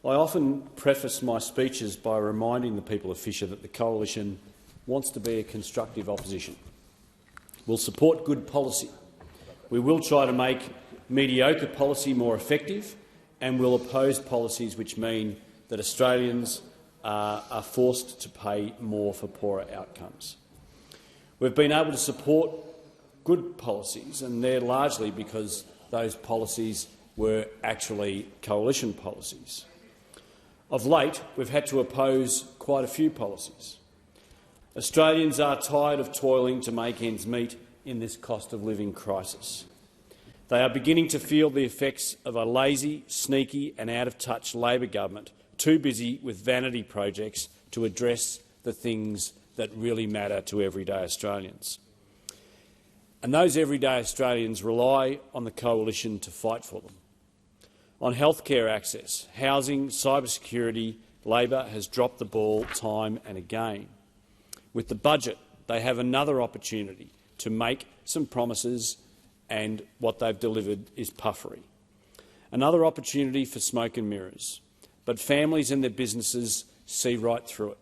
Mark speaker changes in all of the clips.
Speaker 1: I often preface my speeches by reminding the people of Fisher that the Coalition wants to be a constructive opposition. We'll support good policy. We will try to make mediocre policy more effective, and we'll oppose policies which mean that Australians are forced to pay more for poorer outcomes. We've been able to support good policies, and they're largely because those policies were actually coalition policies. Of late, we've had to oppose quite a few policies. Australians are tired of toiling to make ends meet in this cost of living crisis. They are beginning to feel the effects of a lazy, sneaky and out-of-touch Labor government, too busy with vanity projects to address the things that really matter to everyday Australians. And those everyday Australians rely on the Coalition to fight for them. On healthcare access, housing, cybersecurity, Labor has dropped the ball time and again. With the budget, they have another opportunity to make some promises, and what they've delivered is puffery. Another opportunity for smoke and mirrors, but families and their businesses see right through it.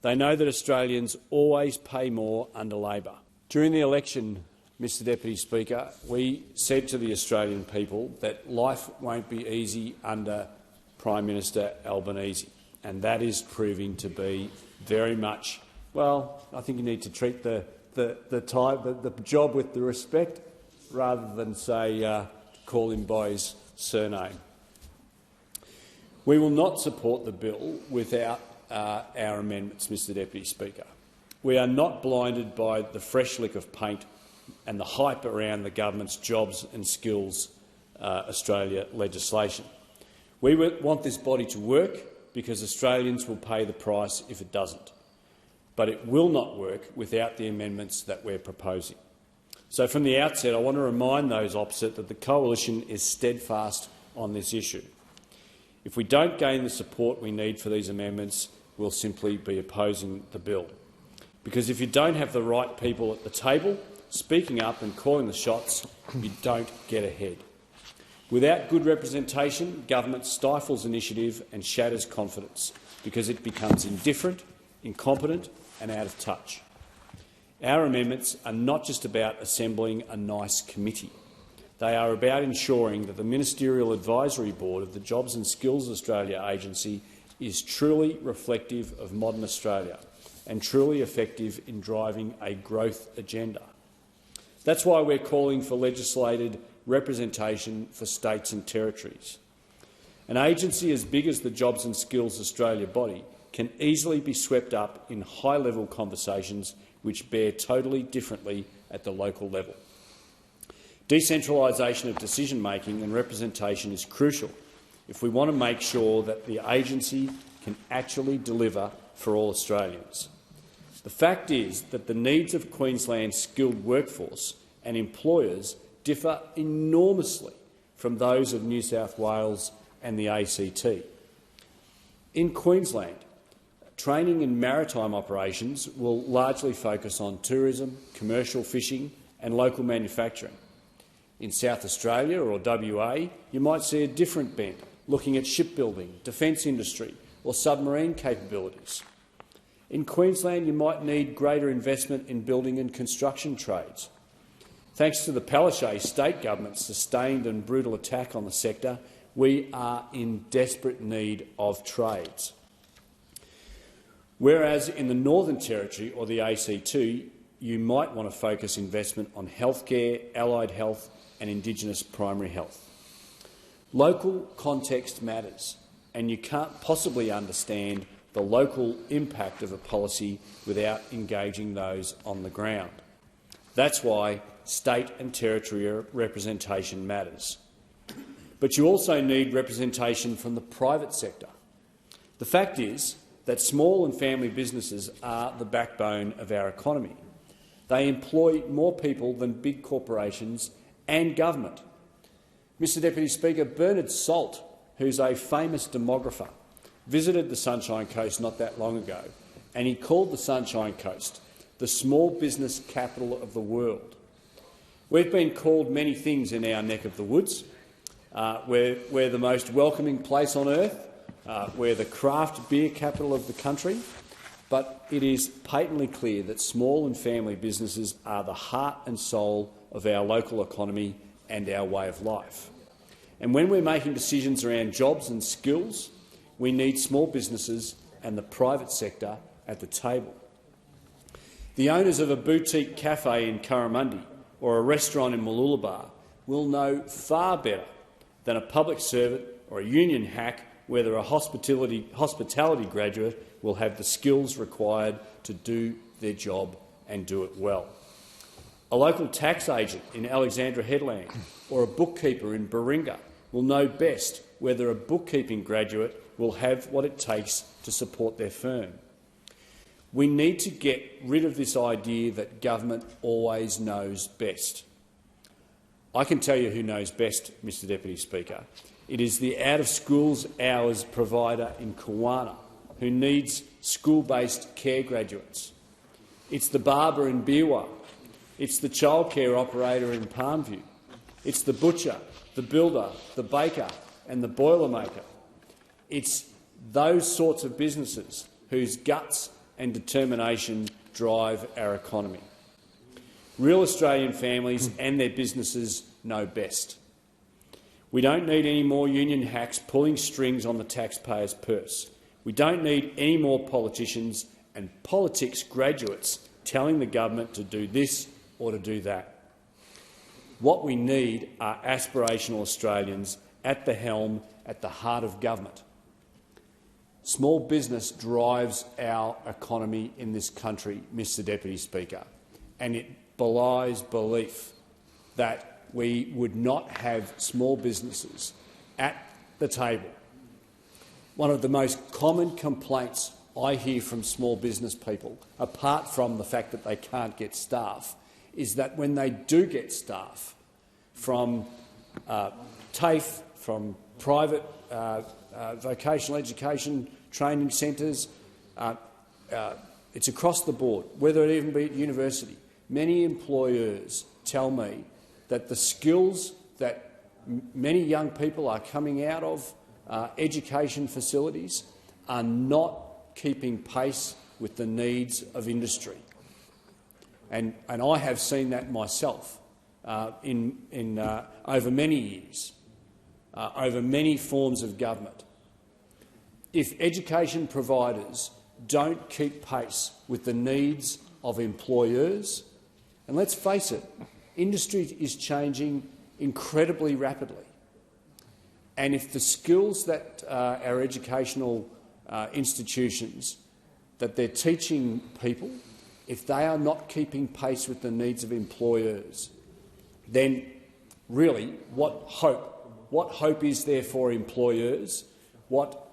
Speaker 1: They know that Australians always pay more under Labor. During the election, Mr Deputy Speaker, we said to the Australian people that life won't be easy under Prime Minister Albanese, and that is proving to be very much, well, I think you need to treat the job with the respect rather than say call him by his surname. We will not support the bill without our amendments, Mr Deputy Speaker. We are not blinded by the fresh lick of paint and the hype around the government's Jobs and Skills Australia legislation. We want this body to work because Australians will pay the price if it doesn't. But it will not work without the amendments that we're proposing. So from the outset, I want to remind those opposite that the Coalition is steadfast on this issue. If we don't gain the support we need for these amendments, we'll simply be opposing the bill. Because if you don't have the right people at the table speaking up and calling the shots, you don't get ahead. Without good representation, government stifles initiative and shatters confidence because it becomes indifferent, incompetent and out of touch. Our amendments are not just about assembling a nice committee. They are about ensuring that the Ministerial Advisory Board of the Jobs and Skills Australia Agency is truly reflective of modern Australia and truly effective in driving a growth agenda. That's why we're calling for legislated representation for states and territories. An agency as big as the Jobs and Skills Australia body can easily be swept up in high-level conversations which bear totally differently at the local level. Decentralisation of decision-making and representation is crucial if we want to make sure that the agency can actually deliver for all Australians. The fact is that the needs of Queensland's skilled workforce and employers differ enormously from those of New South Wales and the ACT. In Queensland, training in maritime operations will largely focus on tourism, commercial fishing and local manufacturing. In South Australia or WA, you might see a different bent, looking at shipbuilding, defence industry or submarine capabilities. In Queensland, you might need greater investment in building and construction trades. Thanks to the Palaszczuk state government's sustained and brutal attack on the sector, we are in desperate need of trades. Whereas in the Northern Territory or the ACT, you might want to focus investment on healthcare, allied health and Indigenous primary health. Local context matters, and you can't possibly understand the local impact of a policy without engaging those on the ground. That's why state and territorial representation matters. But you also need representation from the private sector. The fact is that small and family businesses are the backbone of our economy. They employ more people than big corporations and government. Mr Deputy Speaker, Bernard Salt, who's a famous demographer, visited the Sunshine Coast not that long ago, and he called the Sunshine Coast the small business capital of the world. We've been called many things in our neck of the woods. We're the most welcoming place on earth, We're the craft beer capital of the country, but it is patently clear that small and family businesses are the heart and soul of our local economy and our way of life. And when we're making decisions around jobs and skills, we need small businesses and the private sector at the table. The owners of a boutique cafe in Curramundi or a restaurant in Mooloolaba will know far better than a public servant or a union hack whether a hospitality graduate will have the skills required to do their job and do it well. A local tax agent in Alexandra Headland or a bookkeeper in Baringa will know best whether a bookkeeping graduate will have what it takes to support their firm. We need to get rid of this idea that government always knows best. I can tell you who knows best, Mr Deputy Speaker. It is the out-of-schools hours provider in Kawana who needs school-based care graduates. It's the barber in Beerwah. It's the childcare operator in Palmview. It's the butcher, the builder, the baker and the boilermaker. It's those sorts of businesses whose guts and determination drive our economy. Real Australian families and their businesses know best. We don't need any more union hacks pulling strings on the taxpayer's purse. We don't need any more politicians and politics graduates telling the government to do this or to do that. What we need are aspirational Australians at the helm, at the heart of government. Small business drives our economy in this country, Mr Deputy Speaker, and it belies belief that we would not have small businesses at the table. One of the most common complaints I hear from small business people, apart from the fact that they can't get staff, is that when they do get staff from TAFE, from private vocational education training centres, it's across the board, whether it even be at university. Many employers tell me that the skills that many young people are coming out of education facilities are not keeping pace with the needs of industry. And I have seen that myself over many years, over many forms of government. If education providers don't keep pace with the needs of employers, and let's face it, industry is changing incredibly rapidly. And if the skills that our educational institutions that they're teaching people, if they are not keeping pace with the needs of employers, then really what hope is there for employers? What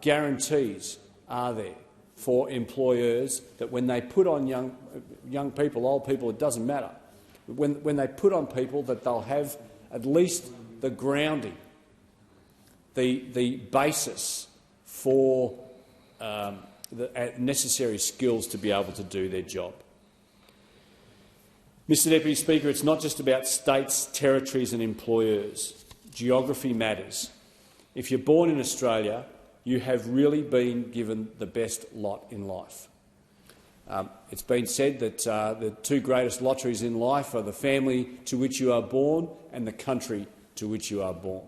Speaker 1: guarantees are there for employers that when they put on young people, old people, it doesn't matter, when they put on people that they'll have at least the grounding, the basis for the necessary skills to be able to do their job. Mr Deputy Speaker, it's not just about states, territories and employers. Geography matters. If you're born in Australia, you have really been given the best lot in life. It's been said that the two greatest lotteries in life are the family to which you are born and the country to which you are born.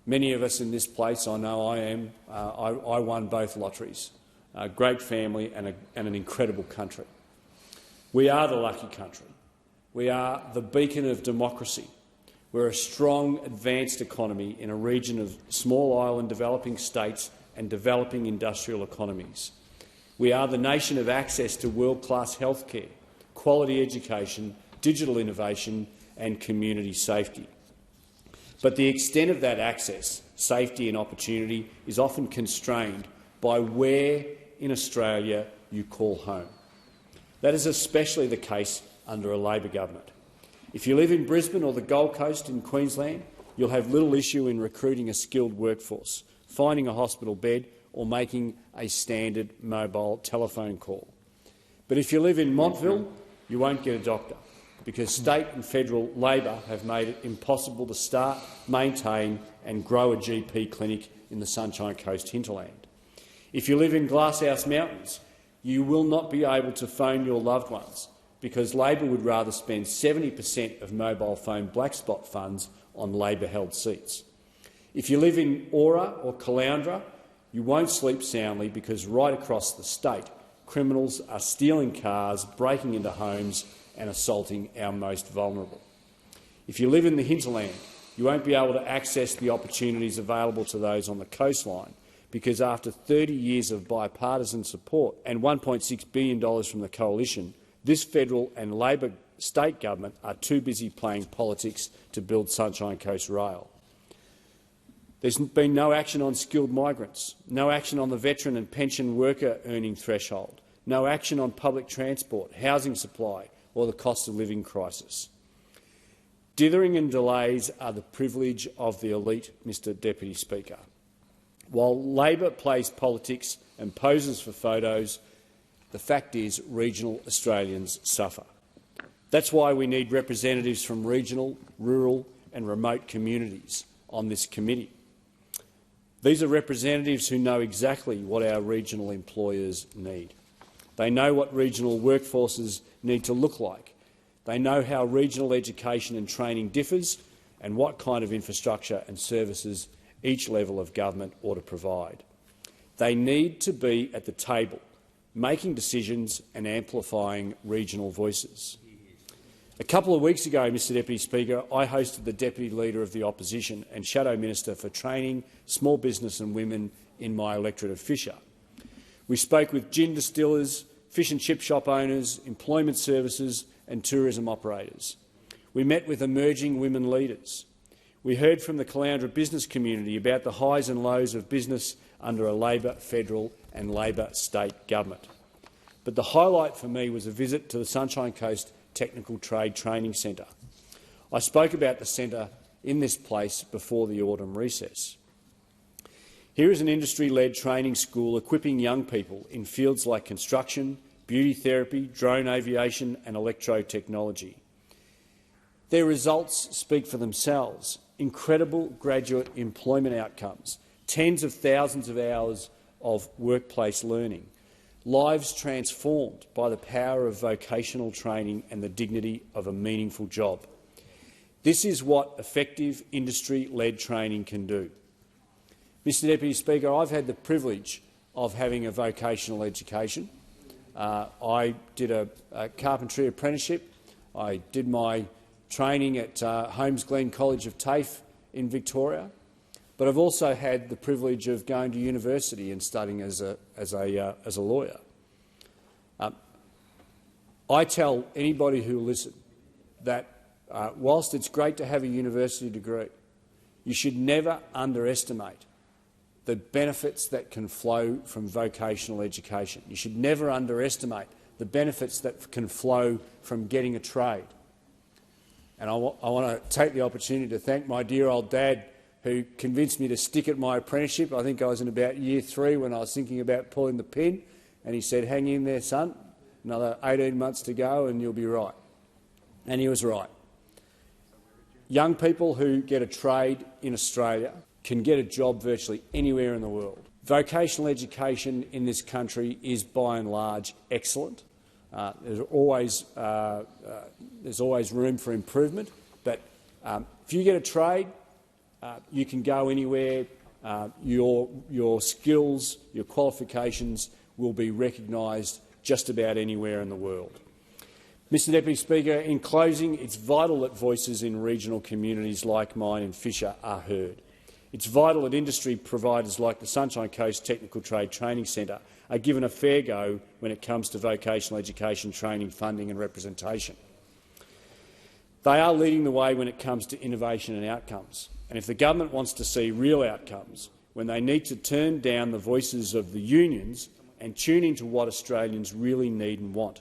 Speaker 1: Many of us in this place, I know I am, I won both lotteries. A great family and an incredible country. We are the lucky country. We are the beacon of democracy. We're a strong, advanced economy in a region of small island developing states and developing industrial economies. We are the nation of access to world-class healthcare, quality education, digital innovation and community safety. But the extent of that access, safety and opportunity is often constrained by where in Australia you call home. That is especially the case under a Labor government. If you live in Brisbane or the Gold Coast in Queensland, you'll have little issue in recruiting a skilled workforce, finding a hospital bed or making a standard mobile telephone call. But if you live in Montville, you won't get a doctor. because state and federal Labor have made it impossible to start, maintain and grow a GP clinic in the Sunshine Coast hinterland. If you live in Glasshouse Mountains, you will not be able to phone your loved ones because Labor would rather spend 70% of mobile phone black spot funds on Labor-held seats. If you live in Aura or Caloundra, you won't sleep soundly because right across the state, criminals are stealing cars, breaking into homes and assaulting our most vulnerable. If you live in the hinterland, you won't be able to access the opportunities available to those on the coastline because after 30 years of bipartisan support and $1.6 billion from the coalition, this federal and Labor state government are too busy playing politics to build Sunshine Coast Rail. There's been no action on skilled migrants, no action on the veteran and pension worker earning threshold, no action on public transport, housing supply or the cost of living crisis. Dithering and delays are the privilege of the elite, Mr Deputy Speaker. While Labor plays politics and poses for photos, the fact is regional Australians suffer. That's why we need representatives from regional, rural and remote communities on this committee. These are representatives who know exactly what our regional employers need. They know what regional workforces need to look like. They know how regional education and training differs and what kind of infrastructure and services each level of government ought to provide. They need to be at the table, making decisions and amplifying regional voices. A couple of weeks ago, Mr Deputy Speaker, I hosted the Deputy Leader of the Opposition and Shadow Minister for Training, Small Business and Women in my electorate of Fisher. We spoke with gin distillers, fish and chip shop owners, employment services and tourism operators. We met with emerging women leaders. We heard from the Caloundra business community about the highs and lows of business under a Labor federal and Labor state government. But the highlight for me was a visit to the Sunshine Coast Technical Trade Training Centre. I spoke about the centre in this place before the autumn recess. Here is an industry-led training school equipping young people in fields like construction, beauty therapy, drone aviation and electro-technology. Their results speak for themselves. Incredible graduate employment outcomes, tens of thousands of hours of workplace learning, lives transformed by the power of vocational training and the dignity of a meaningful job. This is what effective industry-led training can do. Mr Deputy Speaker, I've had the privilege of having a vocational education. I did a carpentry apprenticeship. I did my training at Holmes Glen College of TAFE in Victoria, but I've also had the privilege of going to university and studying as a lawyer. I tell anybody who will listen that whilst it's great to have a university degree, you should never underestimate the benefits that can flow from vocational education. You should never underestimate the benefits that can flow from getting a trade. And I want to take the opportunity to thank my dear old dad who convinced me to stick at my apprenticeship. I think I was in about year 3 when I was thinking about pulling the pin, and he said, "Hang in there, son, another 18 months to go and you'll be right." And he was right. Young people who get a trade in Australia can get a job virtually anywhere in the world. Vocational education in this country is by and large excellent. There's always room for improvement, but if you get a trade, you can go anywhere. Your skills, your qualifications will be recognised just about anywhere in the world. Mr Deputy Speaker, in closing, it's vital that voices in regional communities like mine and Fisher are heard. It's vital that industry providers like the Sunshine Coast Technical Trade Training Centre are given a fair go when it comes to vocational education training, funding and representation. They are leading the way when it comes to innovation and outcomes. And if the government wants to see real outcomes, when they need to turn down the voices of the unions and tune into what Australians really need and want.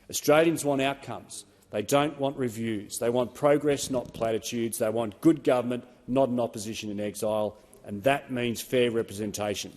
Speaker 1: Australians want outcomes. They don't want reviews. They want progress, not platitudes. They want good government, not an opposition in exile, and that means fair representation.